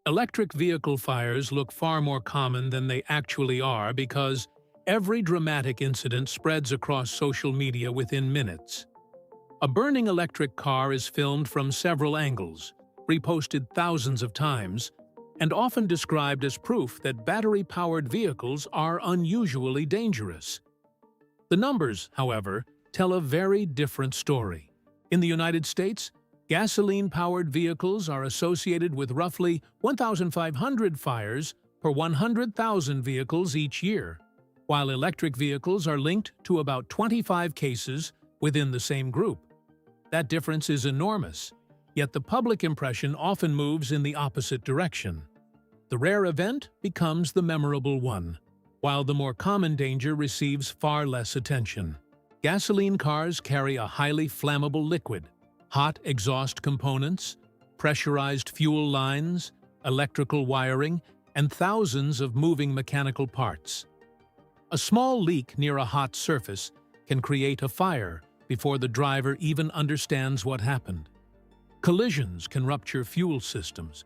Electric vehicle fires look far more common than they actually are because every dramatic incident spreads across social media within minutes. A burning electric car is filmed from several angles, reposted thousands of times, and often described as proof that battery-powered vehicles are unusually dangerous. The numbers, however, tell a very different story. In the United States, gasoline-powered vehicles are associated with roughly 1,500 fires per 100,000 vehicles each year, while electric vehicles are linked to about 25 cases within the same group. That difference is enormous, yet the public impression often moves in the opposite direction. The rare event becomes the memorable one, while the more common danger receives far less attention. Gasoline cars carry a highly flammable liquid, hot exhaust components, pressurized fuel lines, electrical wiring, and thousands of moving mechanical parts. A small leak near a hot surface can create a fire before the driver even understands what happened. Collisions can rupture fuel systems,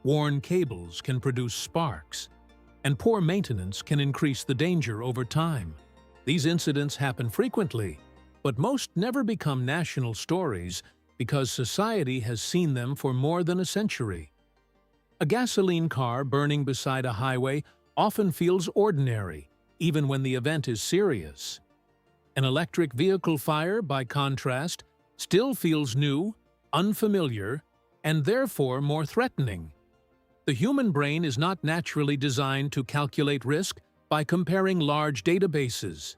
worn cables can produce sparks, and poor maintenance can increase the danger over time. These incidents happen frequently, but most never become national stories because society has seen them for more than a century. A gasoline car burning beside a highway often feels ordinary, even when the event is serious. An electric vehicle fire, by contrast, still feels new, unfamiliar, and therefore more threatening. The human brain is not naturally designed to calculate risk by comparing large databases.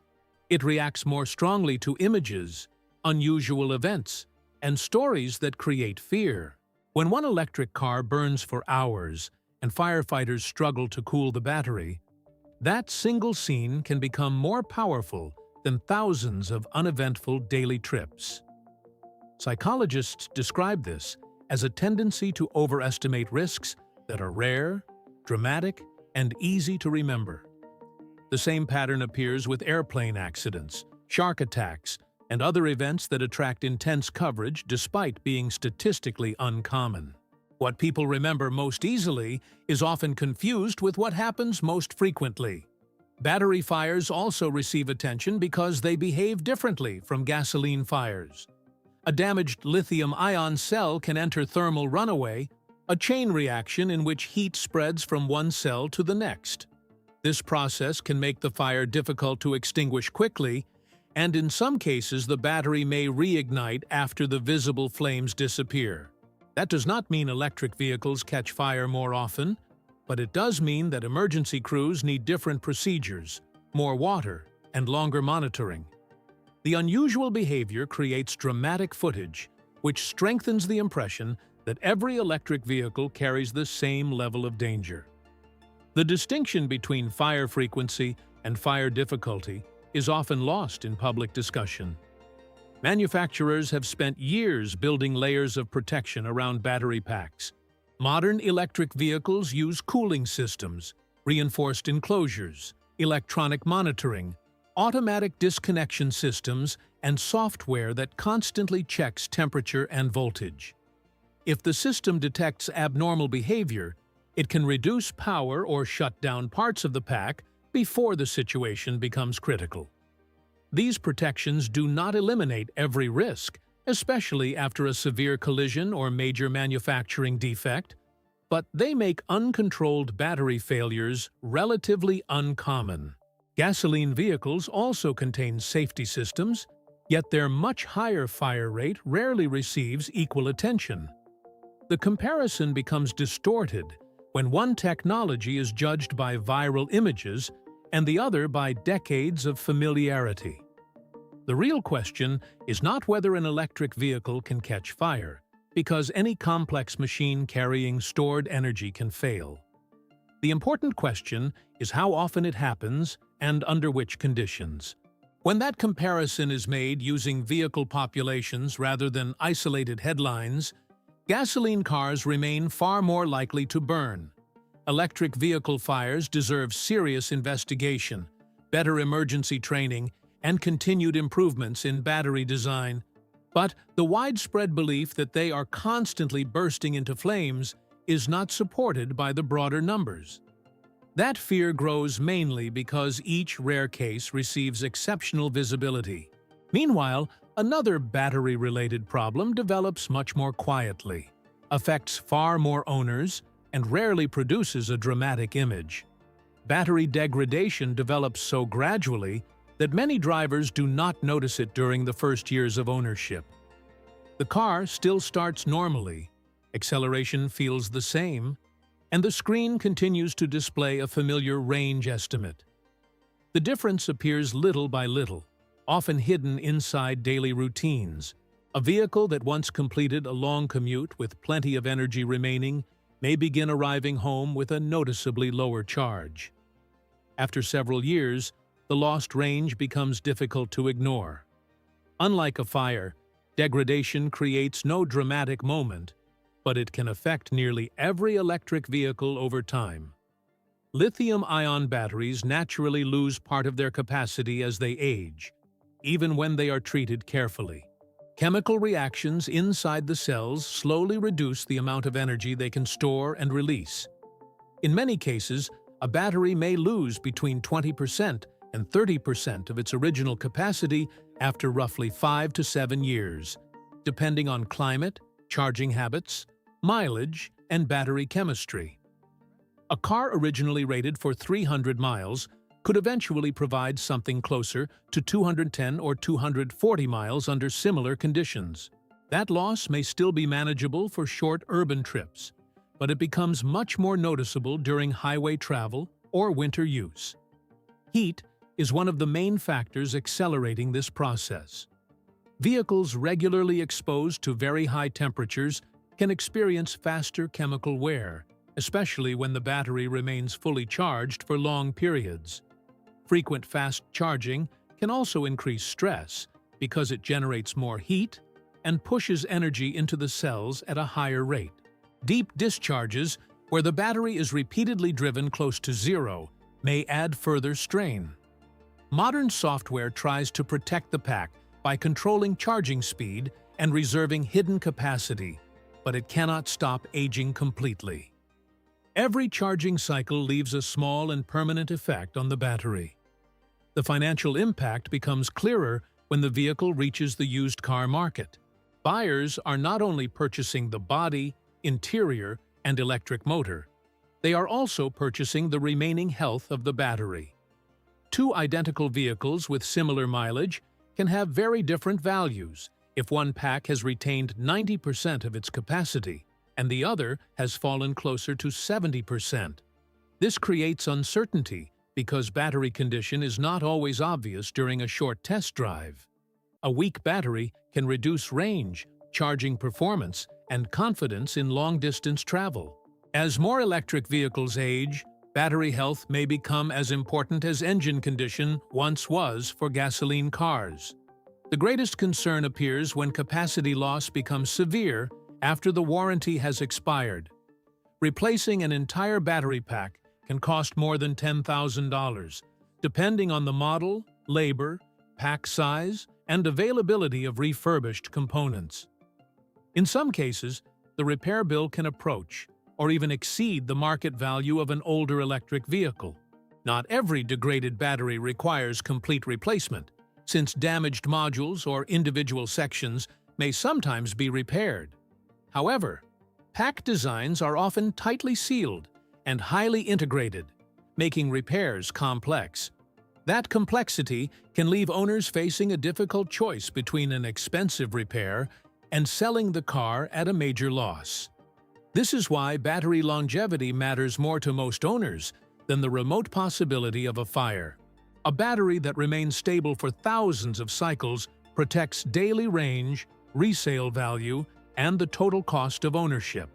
It reacts more strongly to images, unusual events, and stories that create fear. When one electric car burns for hours and firefighters struggle to cool the battery, that single scene can become more powerful than thousands of uneventful daily trips. Psychologists describe this as a tendency to overestimate risks that are rare, dramatic, and easy to remember. The same pattern appears with airplane accidents, shark attacks, and other events that attract intense coverage despite being statistically uncommon. What people remember most easily is often confused with what happens most frequently. Battery fires also receive attention because they behave differently from gasoline fires. A damaged lithium-ion cell can enter thermal runaway, a chain reaction in which heat spreads from one cell to the next. This process can make the fire difficult to extinguish quickly, and in some cases the battery may reignite after the visible flames disappear. That does not mean electric vehicles catch fire more often, but it does mean that emergency crews need different procedures, more water, and longer monitoring. The unusual behavior creates dramatic footage, which strengthens the impression that every electric vehicle carries the same level of danger. The distinction between fire frequency and fire difficulty is often lost in public discussion. Manufacturers have spent years building layers of protection around battery packs. Modern electric vehicles use cooling systems, reinforced enclosures, electronic monitoring, automatic disconnection systems, and software that constantly checks temperature and voltage. If the system detects abnormal behavior, it can reduce power or shut down parts of the pack before the situation becomes critical. These protections do not eliminate every risk, especially after a severe collision or major manufacturing defect, but they make uncontrolled battery failures relatively uncommon. Gasoline vehicles also contain safety systems, yet their much higher fire rate rarely receives equal attention. The comparison becomes distorted when one technology is judged by viral images and the other by decades of familiarity. The real question is not whether an electric vehicle can catch fire, because any complex machine carrying stored energy can fail. The important question is how often it happens and under which conditions. When that comparison is made using vehicle populations rather than isolated headlines, gasoline cars remain far more likely to burn. Electric vehicle fires deserve serious investigation, better emergency training, and continued improvements in battery design. But the widespread belief that they are constantly bursting into flames is not supported by the broader numbers. That fear grows mainly because each rare case receives exceptional visibility. Meanwhile, another battery-related problem develops much more quietly, affects far more owners, and rarely produces a dramatic image. Battery degradation develops so gradually that many drivers do not notice it during the first years of ownership. The car still starts normally, acceleration feels the same, and the screen continues to display a familiar range estimate. The difference appears little by little, often hidden inside daily routines. A vehicle that once completed a long commute with plenty of energy remaining may begin arriving home with a noticeably lower charge. After several years, the lost range becomes difficult to ignore. Unlike a fire, degradation creates no dramatic moment, but it can affect nearly every electric vehicle over time. Lithium-ion batteries naturally lose part of their capacity as they age, even when they are treated carefully. Chemical reactions inside the cells slowly reduce the amount of energy they can store and release. In many cases, a battery may lose between 20% and 30% of its original capacity after roughly 5 to 7 years, depending on climate, charging habits, mileage, and battery chemistry. A car originally rated for 300 miles could eventually provide something closer to 210 or 240 miles under similar conditions. That loss may still be manageable for short urban trips, but it becomes much more noticeable during highway travel or winter use. Heat is one of the main factors accelerating this process. Vehicles regularly exposed to very high temperatures can experience faster chemical wear, especially when the battery remains fully charged for long periods. Frequent fast charging can also increase stress because it generates more heat and pushes energy into the cells at a higher rate. Deep discharges, where the battery is repeatedly driven close to zero, may add further strain. Modern software tries to protect the pack by controlling charging speed and reserving hidden capacity, but it cannot stop aging completely. Every charging cycle leaves a small and permanent effect on the battery. The financial impact becomes clearer when the vehicle reaches the used car market. Buyers are not only purchasing the body, interior, and electric motor, they are also purchasing the remaining health of the battery. Two identical vehicles with similar mileage can have very different values if one pack has retained 90% of its capacity and the other has fallen closer to 70%. This creates uncertainty because battery condition is not always obvious during a short test drive. A weak battery can reduce range, charging performance, and confidence in long-distance travel. As more electric vehicles age, battery health may become as important as engine condition once was for gasoline cars. The greatest concern appears when capacity loss becomes severe after the warranty has expired. Replacing an entire battery pack can cost more than $10,000, depending on the model, labor, pack size, and availability of refurbished components. In some cases, the repair bill can approach or even exceed the market value of an older electric vehicle. Not every degraded battery requires complete replacement, since damaged modules or individual sections may sometimes be repaired. However, pack designs are often tightly sealed and highly integrated, making repairs complex. That complexity can leave owners facing a difficult choice between an expensive repair and selling the car at a major loss. This is why battery longevity matters more to most owners than the remote possibility of a fire. A battery that remains stable for thousands of cycles protects daily range, resale value, and the total cost of ownership.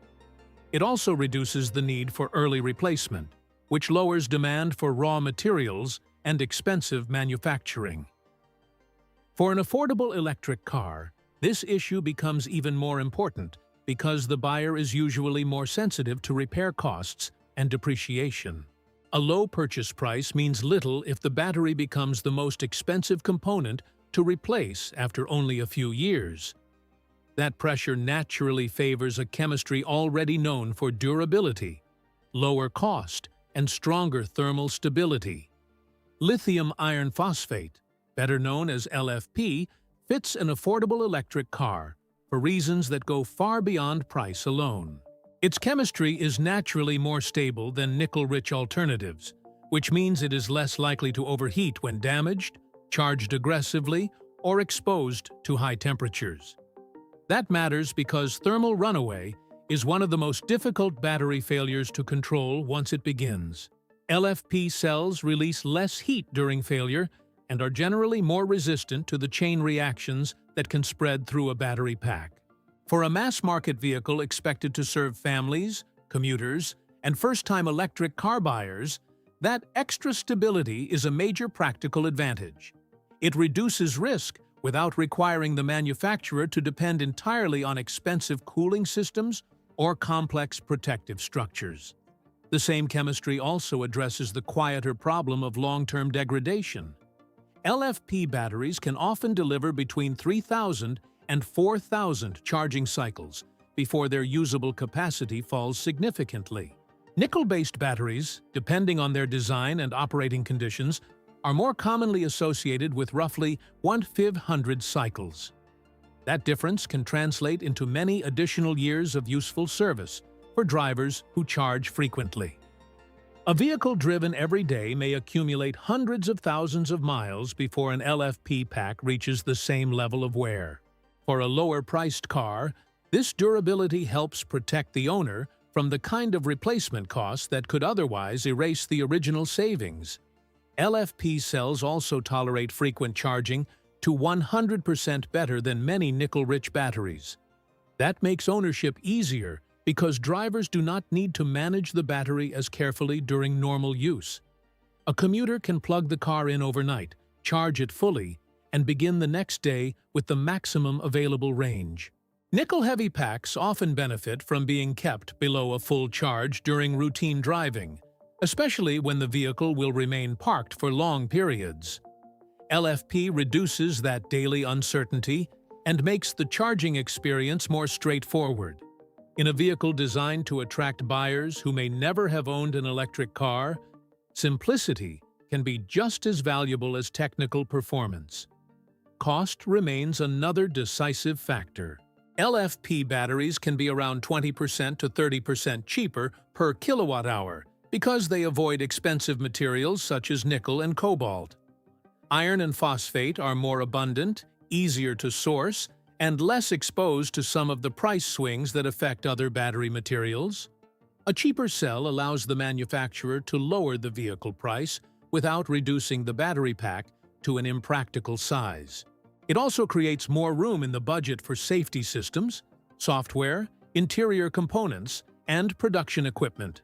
It also reduces the need for early replacement, which lowers demand for raw materials and expensive manufacturing. For an affordable electric car, this issue becomes even more important because the buyer is usually more sensitive to repair costs and depreciation. A low purchase price means little if the battery becomes the most expensive component to replace after only a few years. That pressure naturally favors a chemistry already known for durability, lower cost, and stronger thermal stability. Lithium iron phosphate, better known as LFP, fits an affordable electric car for reasons that go far beyond price alone. Its chemistry is naturally more stable than nickel-rich alternatives, which means it is less likely to overheat when damaged, charged aggressively, or exposed to high temperatures. That matters because thermal runaway is one of the most difficult battery failures to control once it begins. LFP cells release less heat during failure and are generally more resistant to the chain reactions that can spread through a battery pack. For a mass-market vehicle expected to serve families, commuters, and first-time electric car buyers, that extra stability is a major practical advantage. It reduces risk without requiring the manufacturer to depend entirely on expensive cooling systems or complex protective structures. The same chemistry also addresses the quieter problem of long-term degradation. LFP batteries can often deliver between 3,000 and 4,000 charging cycles before their usable capacity falls significantly. Nickel-based batteries, depending on their design and operating conditions, are more commonly associated with roughly 1/500 cycles. That difference can translate into many additional years of useful service for drivers who charge frequently. A vehicle driven every day may accumulate hundreds of thousands of miles before an LFP pack reaches the same level of wear. For a lower-priced car, this durability helps protect the owner from the kind of replacement costs that could otherwise erase the original savings. LFP cells also tolerate frequent charging to 100% better than many nickel-rich batteries. That makes ownership easier because drivers do not need to manage the battery as carefully during normal use. A commuter can plug the car in overnight, charge it fully, and begin the next day with the maximum available range. Nickel-heavy packs often benefit from being kept below a full charge during routine driving, especially when the vehicle will remain parked for long periods. LFP reduces that daily uncertainty and makes the charging experience more straightforward. In a vehicle designed to attract buyers who may never have owned an electric car, simplicity can be just as valuable as technical performance. Cost remains another decisive factor. LFP batteries can be around 20% to 30% cheaper per kilowatt-hour because they avoid expensive materials such as nickel and cobalt. Iron and phosphate are more abundant, easier to source, and less exposed to some of the price swings that affect other battery materials. A cheaper cell allows the manufacturer to lower the vehicle price without reducing the battery pack to an impractical size. It also creates more room in the budget for safety systems, software, interior components, and production equipment.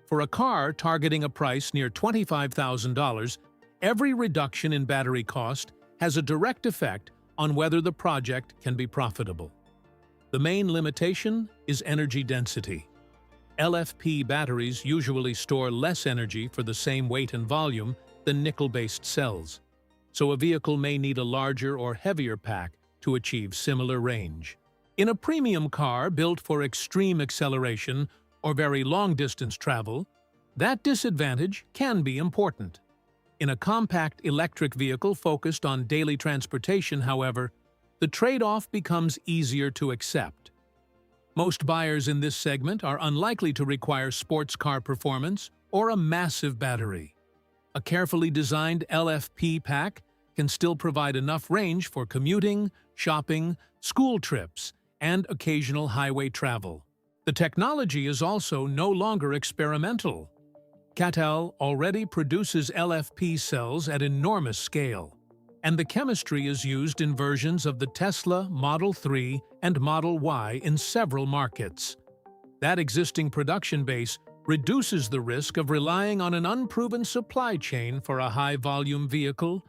For a car targeting a price near $25,000, every reduction in battery cost has a direct effect on whether the project can be profitable. The main limitation is energy density. LFP batteries usually store less energy for the same weight and volume than nickel-based cells, so a vehicle may need a larger or heavier pack to achieve similar range. In a premium car built for extreme acceleration or very long-distance travel, that disadvantage can be important. In a compact electric vehicle focused on daily transportation, however, the trade-off becomes easier to accept. Most buyers in this segment are unlikely to require sports car performance or a massive battery. A carefully designed LFP pack can still provide enough range for commuting, shopping, school trips, and occasional highway travel. The technology is also no longer experimental. CATL already produces LFP cells at enormous scale, and the chemistry is used in versions of the Tesla Model 3 and Model Y in several markets. That existing production base reduces the risk of relying on an unproven supply chain for a high-volume vehicle.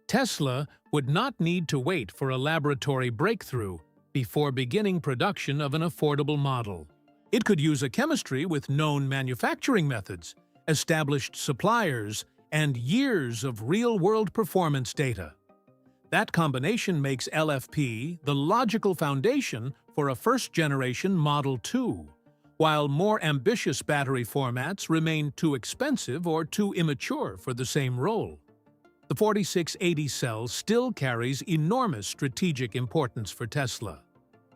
Tesla would not need to wait for a laboratory breakthrough before beginning production of an affordable model. It could use a chemistry with known manufacturing methods, established suppliers, and years of real-world performance data. That combination makes LFP the logical foundation for a first-generation Model 2, while more ambitious battery formats remain too expensive or too immature for the same role. The 4680 cell still carries enormous strategic importance for Tesla.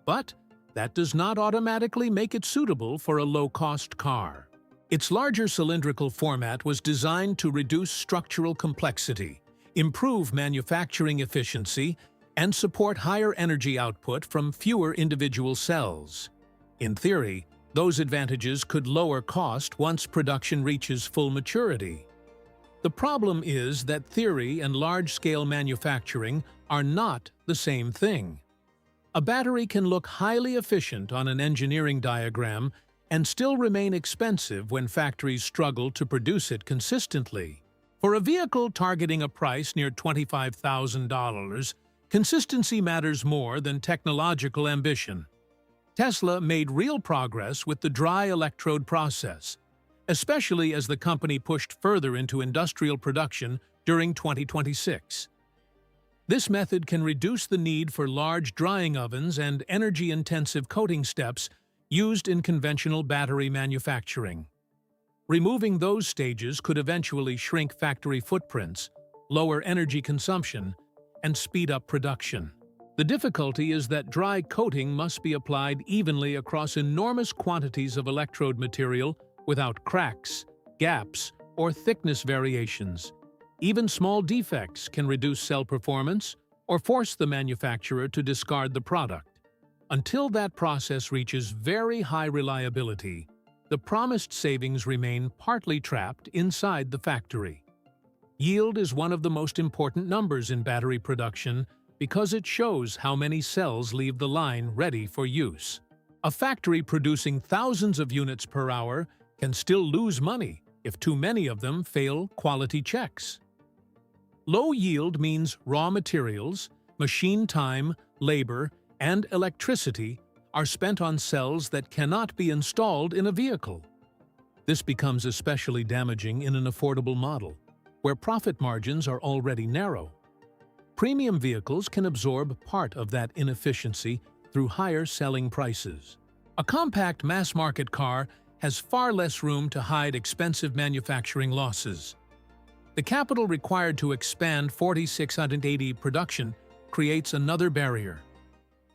But that does not automatically make it suitable for a low-cost car. Its larger cylindrical format was designed to reduce structural complexity, improve manufacturing efficiency, and support higher energy output from fewer individual cells. In theory, those advantages could lower cost once production reaches full maturity. The problem is that theory and large-scale manufacturing are not the same thing. A battery can look highly efficient on an engineering diagram and still remain expensive when factories struggle to produce it consistently. For a vehicle targeting a price near $25,000, consistency matters more than technological ambition. Tesla made real progress with the dry electrode process, especially as the company pushed further into industrial production during 2026. This method can reduce the need for large drying ovens and energy-intensive coating steps used in conventional battery manufacturing. Removing those stages could eventually shrink factory footprints, lower energy consumption, and speed up production. The difficulty is that dry coating must be applied evenly across enormous quantities of electrode material without cracks, gaps, or thickness variations. Even small defects can reduce cell performance or force the manufacturer to discard the product. Until that process reaches very high reliability, the promised savings remain partly trapped inside the factory. Yield is one of the most important numbers in battery production because it shows how many cells leave the line ready for use. A factory producing thousands of units per hour can still lose money if too many of them fail quality checks. Low yield means raw materials, machine time, labor, and electricity are spent on cells that cannot be installed in a vehicle. This becomes especially damaging in an affordable model, where profit margins are already narrow. Premium vehicles can absorb part of that inefficiency through higher selling prices. A compact mass-market car has far less room to hide expensive manufacturing losses. The capital required to expand 4680 production creates another barrier.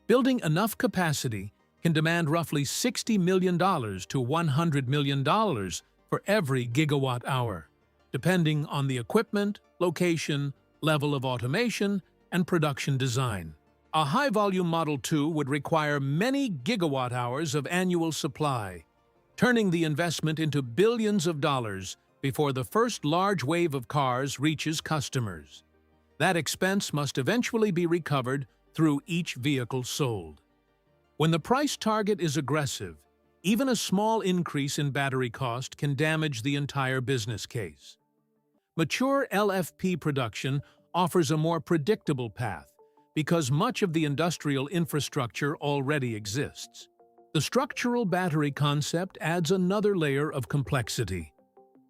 Building enough capacity can demand roughly $60 million to $100 million for every gigawatt hour, depending on the equipment, location, level of automation, and production design. A high-volume Model 2 would require many gigawatt hours of annual supply, turning the investment into billions of dollars before the first large wave of cars reaches customers. That expense must eventually be recovered through each vehicle sold. When the price target is aggressive, even a small increase in battery cost can damage the entire business case. Mature LFP production offers a more predictable path because much of the industrial infrastructure already exists. The structural battery concept adds another layer of complexity.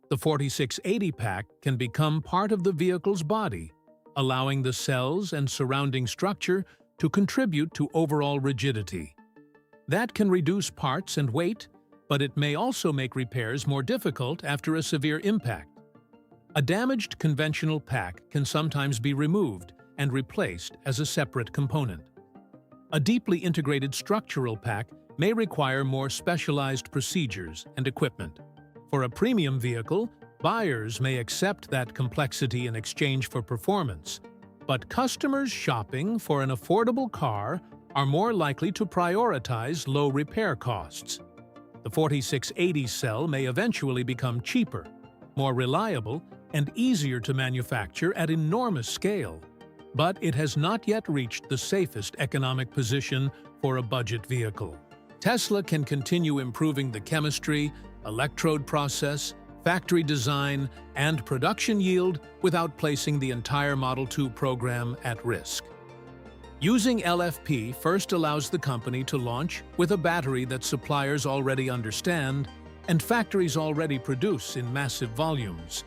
The 4680 pack can become part of the vehicle's body, allowing the cells and surrounding structure to contribute to overall rigidity. That can reduce parts and weight, but it may also make repairs more difficult after a severe impact. A damaged conventional pack can sometimes be removed and replaced as a separate component. A deeply integrated structural pack may require more specialized procedures and equipment. For a premium vehicle, buyers may accept that complexity in exchange for performance, but customers shopping for an affordable car are more likely to prioritize low repair costs. The 4680 cell may eventually become cheaper, more reliable, and easier to manufacture at enormous scale, but it has not yet reached the safest economic position for a budget vehicle. Tesla can continue improving the chemistry, electrode process, factory design, and production yield without placing the entire Model 2 program at risk. Using LFP first allows the company to launch with a battery that suppliers already understand and factories already produce in massive volumes.